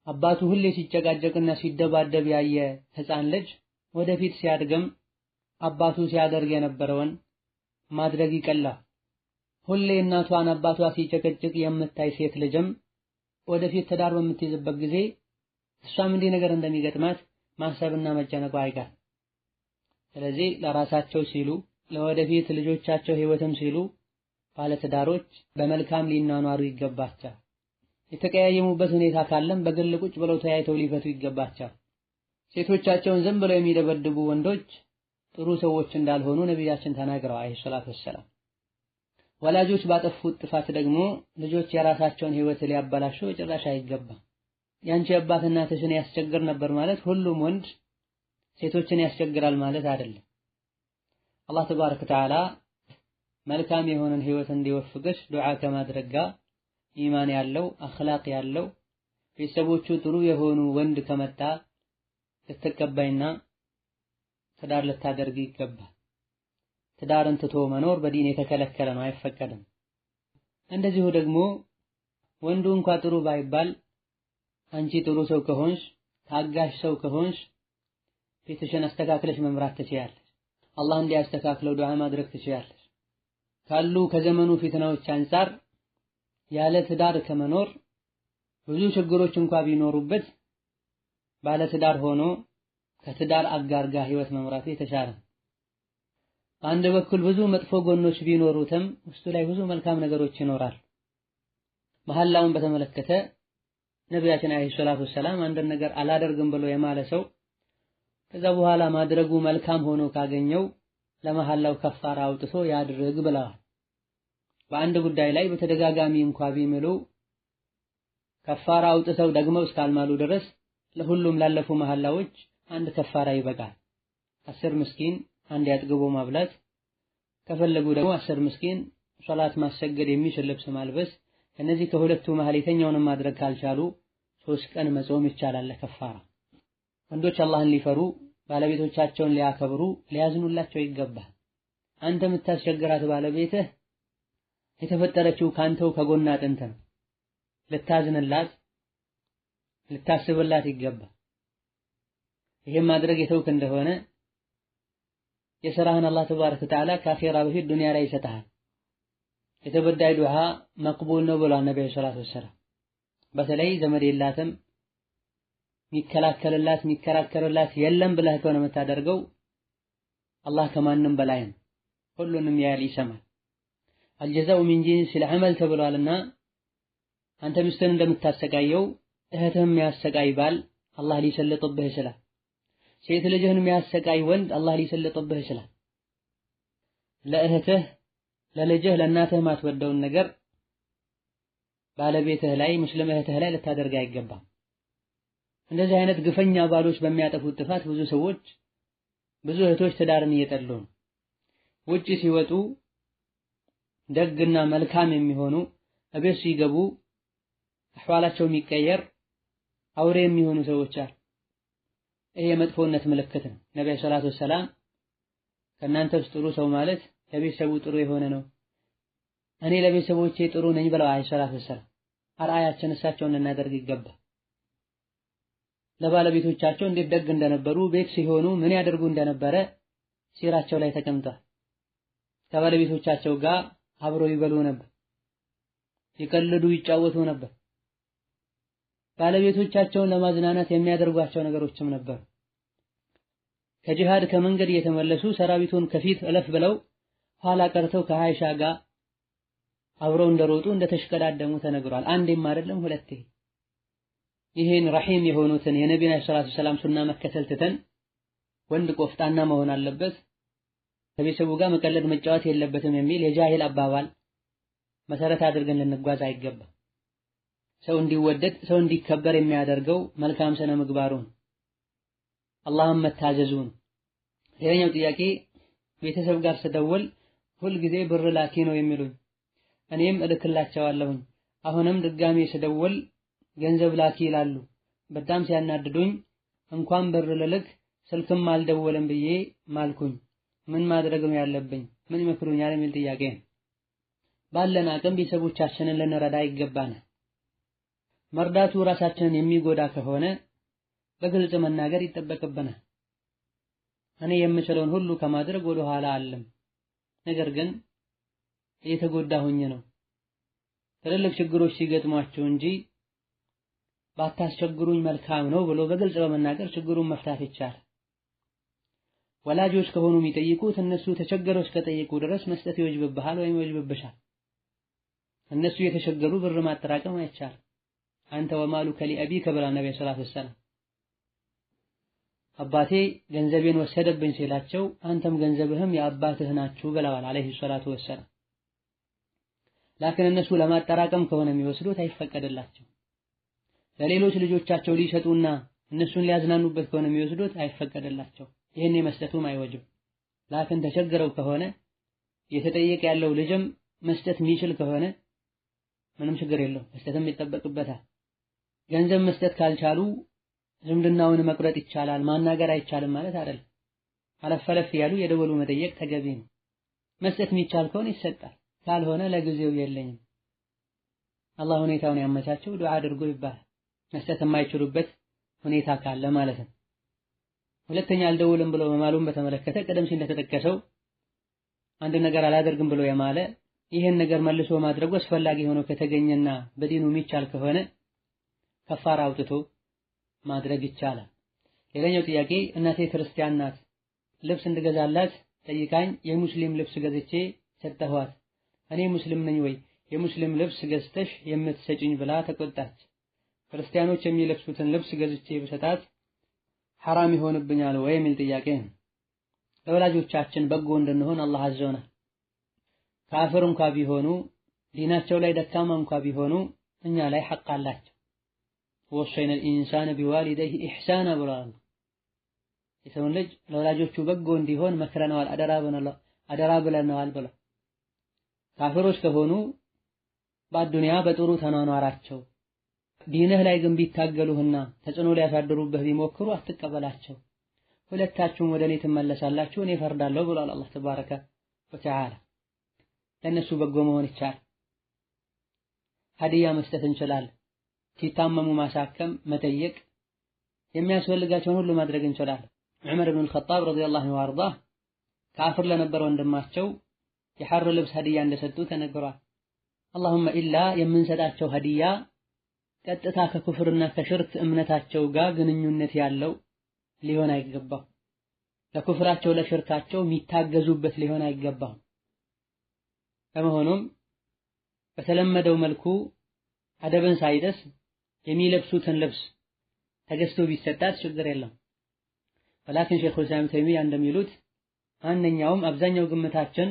አባቱ ሁሌ ሲጨቃጨቅና ሲደባደብ ያየ ህፃን ልጅ ወደፊት ሲያድግም አባቱ ሲያደርግ የነበረውን ማድረግ ይቀላል። ሁሌ እናቷን አባቷ ሲጨቀጭቅ የምታይ ሴት ልጅም ወደፊት ትዳር በምትይዝበት ጊዜ እሷም እንዲህ ነገር እንደሚገጥማት ማሰብና መጨነቁ አይቀርም። ስለዚህ ለራሳቸው ሲሉ ለወደፊት ልጆቻቸው ህይወትም ሲሉ ባለትዳሮች በመልካም ሊናኗሩ ይገባቸዋል። የተቀያየሙበት ሁኔታ ካለም በግል ቁጭ ብለው ተያይተው ሊፈቱ ይገባቸዋል። ሴቶቻቸውን ዝም ብለው የሚደበድቡ ወንዶች ጥሩ ሰዎች እንዳልሆኑ ነብያችን ተናግረዋል አለይሂ ሰላቱ ወሰላም። ወላጆች ባጠፉት ጥፋት ደግሞ ልጆች የራሳቸውን ህይወት ሊያበላሹ በጭራሽ አይገባም። ያንቺ አባት እናትሽን ያስቸግር ነበር ማለት ሁሉም ወንድ ሴቶችን ያስቸግራል ማለት አይደለም። አላህ ተባረከ ወተዓላ መልካም የሆነን ህይወት እንዲወፍቅሽ ዱዓ ከማድረግ ጋር ኢማን ያለው አኽላቅ ያለው ቤተሰቦቹ ጥሩ የሆኑ ወንድ ከመጣ ልትቀበይና ትዳር ልታደርግ ይገባል። ትዳርን ትቶ መኖር በዲን የተከለከለ ነው፣ አይፈቀድም። እንደዚሁ ደግሞ ወንዱ እንኳ ጥሩ ባይባል አንቺ ጥሩ ሰው ከሆንሽ ታጋሽ ሰው ከሆንሽ ቤትሽን አስተካክለሽ መምራት ትችያለሽ። አላህ እንዲያስተካክለው ዱዓ ማድረግ ትችያለሽ። ካሉ ከዘመኑ ፊትናዎች አንፃር ያለ ትዳር ከመኖር ብዙ ችግሮች እንኳ ቢኖሩበት ባለ ትዳር ሆኖ ከትዳር አጋር ጋር ህይወት መምራት የተሻለ። በአንድ በኩል ብዙ መጥፎ ጎኖች ቢኖሩትም ውስጡ ላይ ብዙ መልካም ነገሮች ይኖራል። መሐላውን በተመለከተ ነብያችን አለይሂ ሰላቱ ወሰላም አንድ ነገር አላደርግም ብሎ የማለ ሰው ከዛ በኋላ ማድረጉ መልካም ሆኖ ካገኘው ለመሐላው ከፋራ አውጥቶ ያድርግ ብለዋል። በአንድ ጉዳይ ላይ በተደጋጋሚ እንኳ ቢምሉ ከፋራ አውጥተው ደግመው እስካልማሉ ድረስ ለሁሉም ላለፉ መሐላዎች አንድ ከፋራ ይበቃል። 10 ምስኪን አንድ ያጥግቦ ማብላት፣ ከፈለጉ ደግሞ 10 ምስኪን ሶላት ማሰገድ የሚችል ልብስ ማልበስ። ከነዚህ ከሁለቱ መሃል የተኛውንም ማድረግ ካልቻሉ 3 ቀን መጾም ይቻላል ለከፋራ። ወንዶች አላህን ሊፈሩ ባለቤቶቻቸውን ሊያከብሩ ሊያዝኑላቸው ይገባል። አንተ የምታስቸግራት ባለቤትህ የተፈጠረችው ካንተው ከጎና አጥንት ነው። ልታዝንላት ልታስብላት ይገባል። ይሄን ማድረግ የተውክ እንደሆነ የሥራህን አላህ ተባረከ ወተዓላ ከአኺራ በፊት ዱንያ ላይ ይሰጥሃል። የተበዳይ ዱዓ መቅቡል ነው ብሏል ነብዩ ሰለላሁ ዐለይሂ ወሰለም። በተለይ ዘመድ የላትም የሚከራከርላት የለም ብለህ ከሆነ የምታደርገው አላህ ከማንም በላይ ነው፣ ሁሉንም ያያል ይሰማል። አልጀዛኡ ሚን ጂንሲል ዐመል ተብሏልና አንተ ሚስትህን እንደምታሰቃየው እህትህም የሚያሰቃይ ባል አላህ ሊሰልጥብህ ይችላል። ሴት ልጅህን የሚያሰቃይ ወንድ አላህ ሊሰልጥብህ ይችላል። ለእህትህ፣ ለልጅህ፣ ለእናትህ ማትወደውን ነገር ባለቤትህ ላይ ሙስሊም እህትህ ላይ ልታደርግ አይገባም። እንደዚህ አይነት ግፈኛ ባሎች በሚያጠፉት ጥፋት ብዙ ሰዎች ብዙ እህቶች ትዳርን እየጠሉ ነው። ውጪ ሲወጡ ደግና መልካም የሚሆኑ እቤት ሲገቡ አህዋላቸው የሚቀየር አውሬ የሚሆኑ ሰዎች አሉ። ይሄ የመጥፎነት ምልክት ነው። ነብዩ ሰለላሁ ዐለይሂ ወሰለም ከእናንተ ውስጥ ጥሩ ሰው ማለት ለቤተሰቡ ጥሩ የሆነ ነው፣ እኔ ለቤተሰቦቼ ጥሩ ነኝ ብለዋል ሰለላሁ ዐለይሂ ወሰለም። አርአያችን እሳቸውን ልናደርግ ይገባል። ለባለቤቶቻቸው እንዴት ደግ እንደነበሩ ቤት ሲሆኑ ምን ያደርጉ እንደነበረ ሲራቸው ላይ ተቀምጧል። ከባለቤቶቻቸው ጋር አብረው ይበሉ ነበር፣ ይቀልዱ፣ ይጫወቱ ነበር። ባለቤቶቻቸውን ለማዝናናት የሚያደርጓቸው ነገሮችም ነበሩ። ከጂሃድ ከመንገድ እየተመለሱ ሰራዊቱን ከፊት እለፍ ብለው ኋላ ቀርተው ከአይሻ ጋር አብረው እንደሮጡ እንደተሽቀዳደሙ ተነግሯል። አንዴም አይደለም ሁለቴ። ይሄን ረሂም የሆኑትን የነቢዩን ሰለላሁ ዐለይሂ ወሰለም ሱና መከተል ትተን ወንድ ቆፍጣና መሆን አለበት፣ ከቤተሰቡ ጋር መቀለድ መጫወት የለበትም የሚል የጃሂል አባባል መሰረት አድርገን ልንጓዝ አይገባም። ሰው እንዲወደድ ሰው እንዲከበር የሚያደርገው መልካም ስነ ምግባሩን አላህን መታዘዙን። ሌላኛው ጥያቄ ቤተሰብ ጋር ስደውል ሁልጊዜ ብር ላኪ ነው የሚሉኝ፣ እኔም እልክላቸዋለሁኝ። አሁንም ድጋሜ ስደውል ገንዘብ ላኪ ይላሉ። በጣም ሲያናድዱኝ እንኳን ብር ልልክ ስልክም አልደወለም ብዬ ማልኩኝ። ምን ማድረግ ነው ያለብኝ? ምን ይመክሩኛል? የሚል ጥያቄ ነው። ባለን አቅም ቤተሰቦቻችንን ልንረዳ ይገባናል። መርዳቱ ራሳችንን የሚጎዳ ከሆነ በግልጽ መናገር ይጠበቅብናል። እኔ የምችለውን ሁሉ ከማድረግ ወደ ኋላ አለም፣ ነገር ግን እየተጎዳሁኝ ነው፣ ትልልቅ ችግሮች ሲገጥሟቸው እንጂ ባታስቸግሩኝ መልካም ነው ብሎ በግልጽ በመናገር ችግሩን መፍታት ይቻላል። ወላጆች ከሆኑ የሚጠይቁት እነሱ ተቸገረው እስከጠየቁ ድረስ መስጠት ይወጅብብሃል ወይም ይወጅብብሻል። እነሱ የተቸገሩ ብር ማጠራቀም አይቻልም። አንተ ወማሉከ ሊአቢከ ብላ ነብዩ ሰለላሁ ዐለይሂ ወሰለም አባቴ ገንዘቤን ወሰደብኝ ሲላቸው አንተም ገንዘብህም የአባትህ ናችሁ ብለዋል አለይሂ ሰላቱ ወሰለም። ላኪን እነሱ ለማጠራቀም ከሆነ የሚወስዱት አይፈቀድላቸው። ለሌሎች ልጆቻቸው ሊሰጡና እነሱን ሊያዝናኑበት ከሆነ የሚወስዱት አይፈቀድላቸው። ይሄን መስጠቱም አይወጅም። ላኪን ተቸግረው ከሆነ የተጠየቀ ያለው ልጅም መስጠት የሚችል ከሆነ ምንም ችግር የለው፣ መስጠትም ይጠበቅበታል። ገንዘብ መስጠት ካልቻሉ ዝምድናውን መቁረጥ ይቻላል፣ ማናገር አይቻልም ማለት አይደለም። አለፈለፍ ያሉ የደወሉ መጠየቅ ተገቢ ነው። መስጠት የሚቻል ከሆነ ይሰጣል፣ ካልሆነ ለጊዜው የለኝም አላህ ሁኔታውን ያመቻቸው ዱዓ አድርጎ ይባላል። መስጠት የማይችሉበት ሁኔታ ካለ ማለት ነው። ሁለተኛ አልደውልም ብሎ መማሉን በተመለከተ ቀደም ሲል እንደተጠቀሰው አንድ ነገር አላደርግም ብሎ የማለ ይሄን ነገር መልሶ ማድረጉ አስፈላጊ ሆኖ ከተገኘና በዲኑ የሚቻል ከሆነ ከፋራ አውጥቶ ማድረግ ይቻላል። ሌላኛው ጥያቄ እናቴ ክርስቲያን ናት፣ ልብስ እንድገዛላት ጠይቃኝ የሙስሊም ልብስ ገዝቼ ሰጠኋት። እኔ ሙስሊም ነኝ ወይ የሙስሊም ልብስ ገዝተሽ የምትሰጪኝ ብላ ተቆጣች። ክርስቲያኖች የሚለብሱትን ልብስ ገዝቼ ብሰጣት ሐራም ይሆንብኛል ወይ የሚል ጥያቄ ነው። ለወላጆቻችን በጎ እንድንሆን አላህ አዘውናል። ካፍር እንኳ ቢሆኑ ዲናቸው ላይ ደካማ እንኳ ቢሆኑ እኛ ላይ ሐቅ አላቸው። ወሰይነል ኢንሳነ ቢዋሊደይሂ ኢሕሳና ብሏል። የሰውን ልጅ ለወላጆቹ በጎ እንዲሆን መክረነዋል፣ አደራ ብለነዋል ብሎ ካፍሮች ከሆኑ በአዱንያ በጥሩ ተኗኗራቸው፣ ዲንህ ላይ ግን ቢታገሉህና ተጽዕኖ ሊያሳድሩብህ ቢሞክሩ አትቀበላቸው። ሁለታችሁም ወደ እኔ ትመለሳላችሁ እኔ ፈርዳለሁ ብሏል አላህ ተባረከ ወተዓላ። ለእነሱ በጎ መሆን ይቻላል። ሀዲያ መስጠት እንችላለን። ሲታመሙ ማሳከም፣ መጠየቅ፣ የሚያስፈልጋቸውን ሁሉ ማድረግ እንችላለን። ዑመር ኢብኑል ኸጣብ ረዲየላሁ ዐንሁ ወአርዳህ ካፍር ለነበረ ወንድማቸው የሐር ልብስ ሀዲያ እንደሰጡ ተነግሯል። አላሁመ ኢላ የምንሰጣቸው ሀዲያ ቀጥታ ከኩፍርና ከሽርክ እምነታቸው ጋር ግንኙነት ያለው ሊሆን አይገባም። ለኩፍራቸው ለሽርካቸው የሚታገዙበት ሊሆን አይገባም። በመሆኑም በተለመደው መልኩ አደብን ሳይደስ የሚለብሱትን ልብስ ተገዝቶ ቢሰጣት ችግር የለም። ወላኪን ሼኹል ኢስላም ተይሚያ እንደሚሉት ማንኛውም አብዛኛው ግምታችን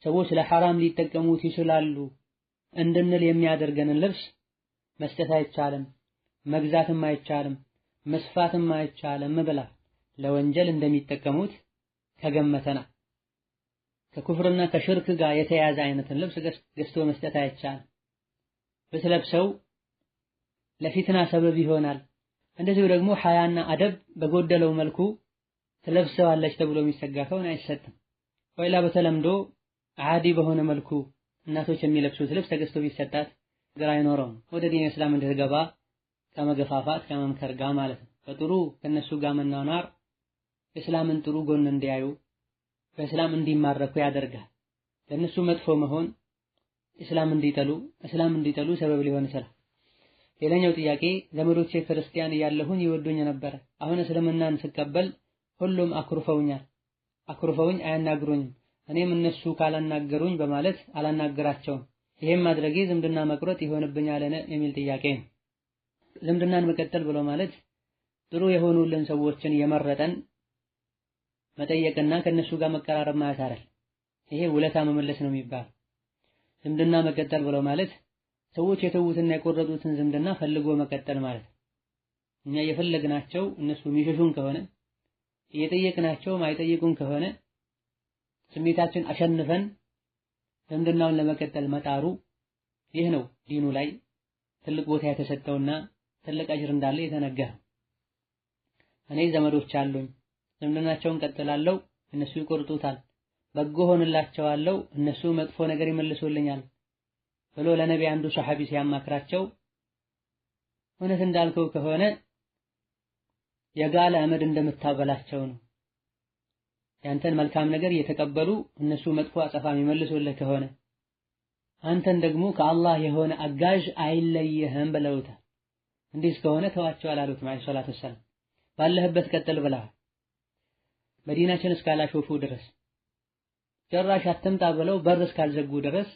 ሰዎች ለሐራም ሊጠቀሙት ይችላሉ እንድንል የሚያደርገንን ልብስ መስጠት አይቻልም፣ መግዛትም አይቻልም፣ መስፋትም አይቻልም ብላ ለወንጀል እንደሚጠቀሙት ከገመተና ከኩፍርና ከሽርክ ጋር የተያያዘ አይነትን ልብስ ገዝቶ መስጠት አይቻልም። ብትለብሰው ለፊትና ሰበብ ይሆናል። እንደዚሁ ደግሞ ሐያና አደብ በጎደለው መልኩ ትለብሰዋለች ተብሎ የሚሰጋ ከሆነ አይሰጥም። ወይላ በተለምዶ ዓዲ በሆነ መልኩ እናቶች የሚለብሱት ልብስ ተገዝቶ ቢሰጣት ግራ አይኖረውም። ወደ ዲን እስላም እንድትገባ ከመገፋፋት ከመምከር ጋር ማለት ነው። በጥሩ ከነሱ ጋር መናናር እስላምን ጥሩ ጎን እንዲያዩ በእስላም እንዲማረኩ ያደርጋል። ለነሱ መጥፎ መሆን እስላም እንዲጠሉ ሰበብ ሊሆን ይችላል። ሌላኛው ጥያቄ ዘመዶቼ ክርስቲያን እያለሁኝ ይወዱኝ ነበር። አሁን እስልምናን ስቀበል ሁሉም አኩርፈውኝ አያናግሩኝም። እኔም እነሱ ካላናገሩኝ በማለት አላናገራቸውም። ይሄም ማድረጌ ዝምድና መቁረጥ ይሆንብኛልን የሚል ጥያቄ ነው። ዝምድናን መቀጠል ብሎ ማለት ጥሩ የሆኑልን ሰዎችን የመረጠን መጠየቅና ከነሱ ጋር መቀራረብ ማለት አይደል። ይሄ ውለታ መመለስ ነው የሚባል። ዝምድና መቀጠል ብሎ ማለት ሰዎች የተዉትና የቆረጡትን ዝምድና ፈልጎ መቀጠል ማለት ነው። እኛ የፈለግናቸው እነሱ የሚሸሹን ከሆነ እየጠየቅናቸው ማይጠይቁን ከሆነ ስሜታችን አሸንፈን ዝምድናውን ለመቀጠል መጣሩ ይህ ነው ዲኑ ላይ ትልቅ ቦታ የተሰጠውና ትልቅ አጅር እንዳለ የተነገረው። እኔ ዘመዶች አሉኝ፣ ዝምድናቸውን ቀጥላለሁ፣ እነሱ ይቆርጡታል፣ በጎ ሆንላቸዋለሁ፣ እነሱ መጥፎ ነገር ይመልሱልኛል ብሎ ለነቢ አንዱ ሱሐቢ ሲያማክራቸው እውነት እንዳልከው ከሆነ የጋለ አመድ እንደምታበላቸው ነው። ያንተን መልካም ነገር እየተቀበሉ እነሱ መጥፎ አጸፋ የሚመልሱልህ ከሆነ አንተን ደግሞ ከአላህ የሆነ አጋዥ አይለየህም ብለውታል። እንዲህ እስከሆነ ተዋቸው አላሉትም አለይሂ ሰላቱ ወሰላም። ባለህበት ቀጥል ብለዋል። መዲናችን እስካላሾፉ ድረስ ጭራሽ አትምጣ ብለው በር እስካልዘጉ ድረስ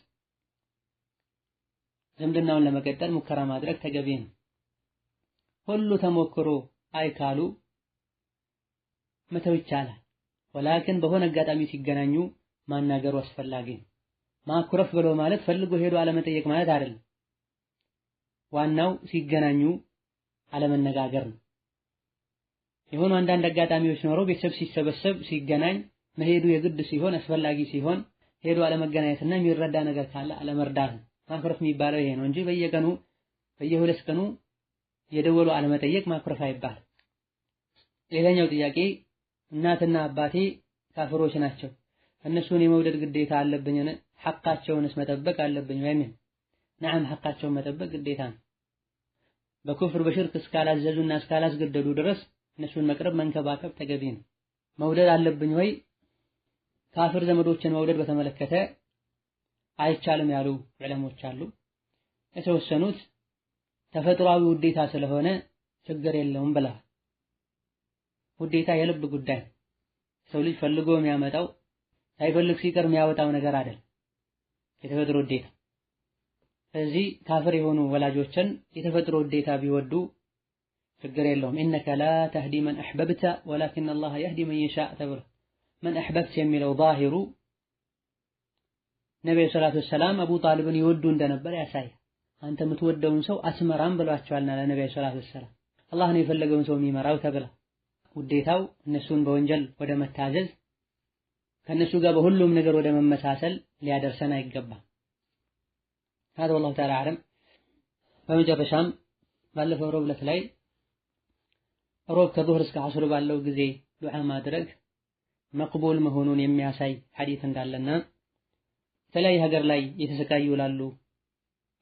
ዝምድናውን ለመቀጠል ሙከራ ማድረግ ተገቢ ነው። ሁሉ ተሞክሮ አይካሉ መተው ይቻላል። ወላኪን በሆነ አጋጣሚ ሲገናኙ ማናገሩ አስፈላጊ ነው። ማኩረፍ ብሎ ማለት ፈልጎ ሄዶ አለመጠየቅ ማለት አይደለም። ዋናው ሲገናኙ አለመነጋገር ነው። የሆኑ አንዳንድ አጋጣሚዎች ኖረው ቤተሰብ ሲሰበሰብ ሲገናኝ መሄዱ የግድ ሲሆን አስፈላጊ ሲሆን ሄዶ አለመገናኘትና የሚረዳ ነገር ካለ አለመርዳት ነው። ማኩረፍ የሚባለው ይሄ ነው እንጂ በየቀኑ በየሁለት ቀኑ የደወሉ አለመጠየቅ ማኩረፍ አይባልም። ሌላኛው ጥያቄ እናትና አባቴ ካፍሮች ናቸው፣ እነሱን የመውደድ ግዴታ አለብኝን? ሐቃቸውንስ መጠበቅ አለብኝ ወይም? ነዓም ሐቃቸውን መጠበቅ ግዴታ ነው። በኩፍር በሽርክ እስካላዘዙና እስካላስገደዱ ድረስ እነሱን መቅረብ መንከባከብ ተገቢ ነው። መውደድ አለብኝ ወይ? ካፍር ዘመዶችን መውደድ በተመለከተ አይቻልም ያሉ ዑለሞች አሉ። የተወሰኑት ተፈጥሯዊ ውዴታ ስለሆነ ችግር የለውም ብለዋል። ውዴታ የልብ ጉዳይ፣ ሰው ልጅ ፈልጎ የሚያመጣው ሳይፈልግ ሲቀር የሚያወጣው ነገር አይደል የተፈጥሮ ውዴታ። ስለዚህ ካፍር የሆኑ ወላጆችን የተፈጥሮ ውዴታ ቢወዱ ችግር የለውም። ኢነከ ላ ተህዲ መን አሕበብተ ወላኪን አላህ የህዲ መን የሻእ ተብሎ መን አሕበብት የሚለው ዛሂሩ ነብዩ ሰለላሁ ዐለይሂ ወሰለም አቡ ጣሊብን ይወዱ እንደነበር ያሳያል። አንተ የምትወደውን ሰው አስመራም ብሏቸዋልና ለነብዩ ሰለላሁ ዐለይሂ ወሰለም አላህ ነው የፈለገውን ሰው የሚመራው ተብላ ውዴታው እነሱን በወንጀል ወደ መታዘዝ ከነሱ ጋር በሁሉም ነገር ወደ መመሳሰል ሊያደርሰን አይገባም። هذا والله تعالى أعلم። በመጨረሻም ባለፈው ሮብ ዕለት ላይ ሮብ ከዙህር እስከ ዐስር ባለው ጊዜ ዱዓ ማድረግ መቅቡል መሆኑን የሚያሳይ ሐዲስ እንዳለና የተለያየ ሀገር ላይ የተሰቃዩ ላሉ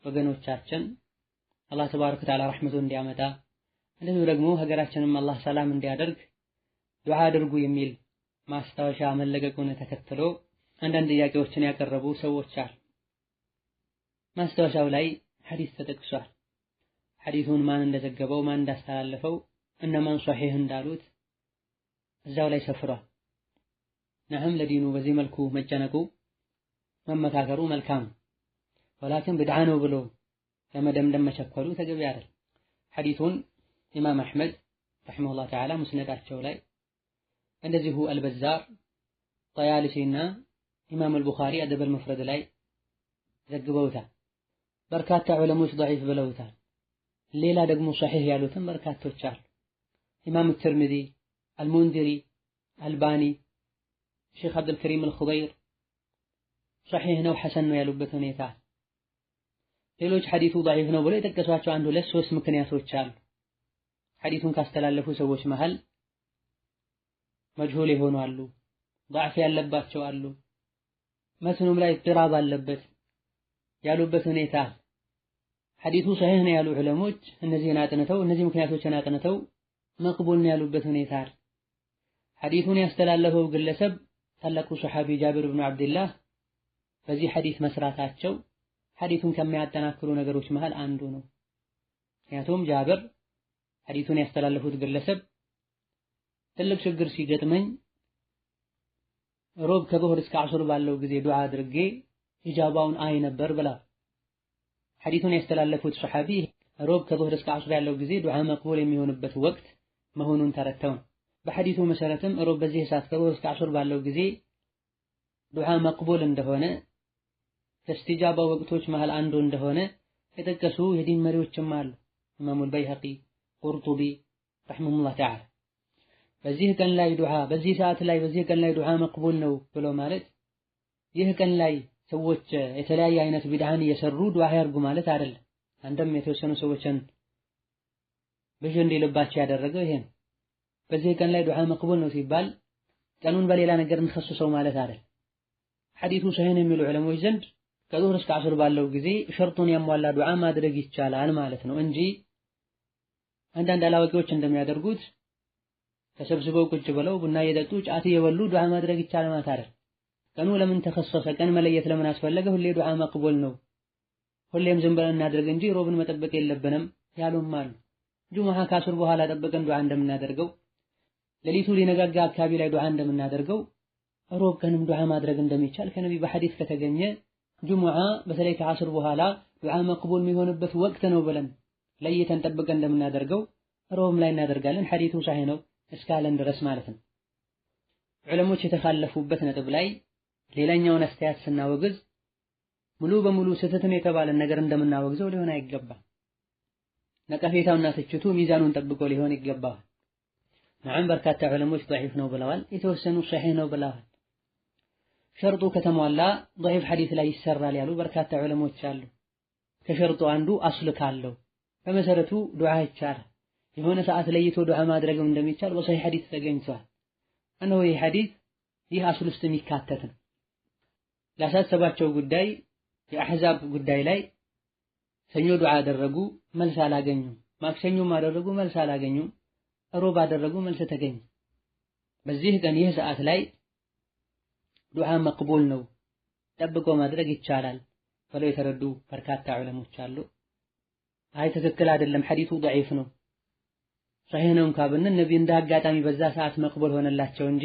ወገኖቻችን አላህ ተባረከ ወተዓላ ረሕመቱን እንዲያመጣ እንደዚሁ ደግሞ ሀገራችንም አላህ ሰላም እንዲያደርግ ዱዓ አድርጉ የሚል ማስታወሻ መለቀቁን ተከትሎ አንዳንድ ጥያቄዎችን ያቀረቡ ሰዎች አሉ። ማስታወሻው ላይ ሐዲስ ተጠቅሷል። ሐዲሱን ማን እንደዘገበው ማን እንዳስተላለፈው እነማን ሷሂህ እንዳሉት እዛው ላይ ሰፍሯል። ነዓም ለዲኑ በዚህ መልኩ መጨነቁ መመካከሩ መልካም ወላኪን ብድዓ ነው ብሎ ለመደምደም መቸኮሉ ተገቢ አይደል። ሐዲሱን ኢማም አሕመድ ረሒመሁላህ ተዓላ ሙስነዳቸው ላይ እንደዚሁ አልበዛር ጠያሊሲና ኢማም አልቡኻሪ አደበል መፍረድ ላይ ዘግበውታል። በርካታ ዑለሞች ضعيف ብለውታል። ሌላ ደግሞ ሷሂህ ያሉትም በርካቶች አሉ። ኢማም ትርሚዚ፣ አልሙንዚሪ፣ አልባኒ፣ ሼኽ አብዱልከሪም አልኹበይር ሷሂህ ነው ሐሰን ነው ያሉበት ሁኔታ። ሌሎች ሐዲሱ ضعيف ነው ብሎ የጠቀሷቸው አንድ ሁለት ሶስት ምክንያቶች አሉ። ሐዲሱን ካስተላለፉ ሰዎች መሃል መጅሁል የሆኑ አሉ፣ ضعፍ ያለባቸው አሉ፣ መስኑም ላይ ድራብ አለበት ያሉበት ሁኔታ። ሐዲሱ ሷሂህ ነው ያሉ ዑለሞች እነዚህን አጥንተው እነዚህ ምክንያቶችን አጥንተው መቅቡል ነው ያሉበት ሁኔታ። ሐዲሱን ያስተላለፈው ግለሰብ ታላቁ ሱሐቢ ጃቢር ኢብኑ አብዱላህ በዚህ ሐዲስ መስራታቸው ሐዲሱን ከሚያጠናክሩ ነገሮች መሃል አንዱ ነው። ምክንያቱም ጃቢር ሐዲሱን ያስተላለፉት ግለሰብ ትልቅ ችግር ሲገጥመኝ ሮብ ከዙህር እስከ ዐሱር ባለው ጊዜ ዱዓ አድርጌ ኢጃባውን አይ ነበር ብላ ሐዲሱን ያስተላለፉት ሱሐቢ ሮብ ከዙህር እስከ ዐሱር ያለው ጊዜ ዱዓ መቅቡል የሚሆንበት ወቅት መሆኑን ተረተው በሐዲሱ መሰረትም ሮብ በዚህ ሰዓት ከዙህር እስከ ዐሱር ባለው ጊዜ ዱዓ መቅቡል እንደሆነ ከእስቲጃባ ወቅቶች መሃል አንዱ እንደሆነ የጠቀሱ የዲን መሪዎችም አሉ። ኢማሙ አልበይሀቂ፣ ቁርጡቢ ረሒመሁሙላህ ተዓላ በዚህ ቀን ላይ ዱዓ በዚህ ሰዓት ላይ በዚህ ቀን ላይ ዱዓ መቅቡል ነው ብሎ ማለት ይህ ቀን ላይ ሰዎች የተለያየ አይነት ቢድዓን እየሰሩ ዱዓ ያርጉ ማለት አይደለም። አንድም የተወሰኑ ሰዎችን ብዥ እንዲልባቸው ያደረገው ይሄ ነው። በዚህ ቀን ላይ ዱዓ መቅቡል ነው ሲባል ቀኑን በሌላ ነገር እንኸስሰው ማለት አይደለም። ሐዲሱ ሷሂህ ነው የሚሉ ዑለሞች ዘንድ ከዙህር እስከ ዐሱር ባለው ጊዜ ሸርጡን ያሟላ ዱዓ ማድረግ ይቻላል ማለት ነው እንጂ አንዳንድ አላዋቂዎች እንደሚያደርጉት ተሰብስበው ቁጭ ብለው ቡና እየጠጡ ጫት እየበሉ ዱዓ ማድረግ ይቻላል ማለት አይደል። ቀኑ ለምን ተኸሰሰ? ቀን መለየት ለምን አስፈለገ? ሁሌ ዱዓ መቅቡል ነው ሁሌም ዝም ብለን እናድርግ እንጂ ሮብን መጠበቅ የለብንም ያሉም አሉ። ጁሙዓ ከዐሱር በኋላ ጠበቀን ዱዓ እንደምናደርገው ሌሊቱ ሊነጋጋ አካባቢ ላይ ዱዓ እንደምናደርገው ሮብ ቀንም ዱዓ ማድረግ እንደሚቻል ከነቢ በሐዲስ ከተገኘ ጁሙዓ በተለይ ከዐሱር በኋላ ዱዓ መቅቡል የሚሆንበት ወቅት ነው ብለን ለይተን ጠብቀን እንደምናደርገው ሮብም ላይ እናደርጋለን። ሐዲሱ ሷሂህ ነው እስካለን ድረስ ማለት ነው። ዑለሞች የተካለፉበት ነጥብ ላይ ሌላኛውን አስተያየት ስናወግዝ ሙሉ በሙሉ ስህተትን የተባለን ነገር እንደምናወግዘው ሊሆን አይገባም። ነቀፌታውና ትችቱ ሚዛኑን ጠብቆ ሊሆን ይገባል። ነዓም በርካታ ዑለሞች ضعيف ነው ብለዋል፣ የተወሰኑ ሷሂህ ነው ብለዋል። ሸርጡ ከተሟላ ضعيف ሐዲስ ላይ ይሰራል ያሉ በርካታ ዑለሞች አሉ። ከሸርጡ አንዱ አስል ካለው በመሰረቱ ዱዓ ይቻላል። የሆነ ሰዓት ለይቶ ዱዓ ማድረግ እንደሚቻል በሷሂህ ሐዲስ ተገኝቷል። እነሆ ይህ ሐዲስ ይህ አስል ውስጥ የሚካተት ነው። ላሳሰባቸው ጉዳይ የአሕዛብ ጉዳይ ላይ ሰኞ ዱዓ አደረጉ መልስ አላገኙም፣ ማክሰኞም አደረጉ መልስ አላገኙም፣ ሮብ አደረጉ መልስ ተገኘ። በዚህ ቀን ይህ ሰዓት ላይ ዱዓ መቅቡል ነው ጠብቆ ማድረግ ይቻላል ብለው የተረዱ በርካታ ዑለሞች አሉ። አይ ትክክል አይደለም ሐዲሱ ضعيف ነው ሷሂህ ነው ካብን ነብይ እንደ አጋጣሚ በዛ ሰዓት መቅቡል ሆነላቸው እንጂ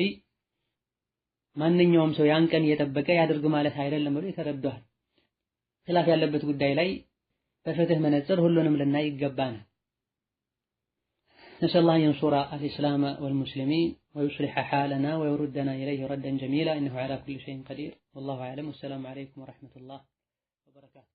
ማንኛውም ሰው ያን ቀን እየጠበቀ ያድርግ ማለት አይደለም ብለው የተረዱሃል። ኺላፍ ያለበት ጉዳይ ላይ በፍትህ መነጽር ሁሉንም ልናይ ይገባናል። نسأل الله أن ينصر الإسلام والمسلمين ويصلح حالنا ويردنا إليه ردا جميلا إنه على كل شيء قدير والله أعلم والسلام عليكم ورحمة الله وبركاته.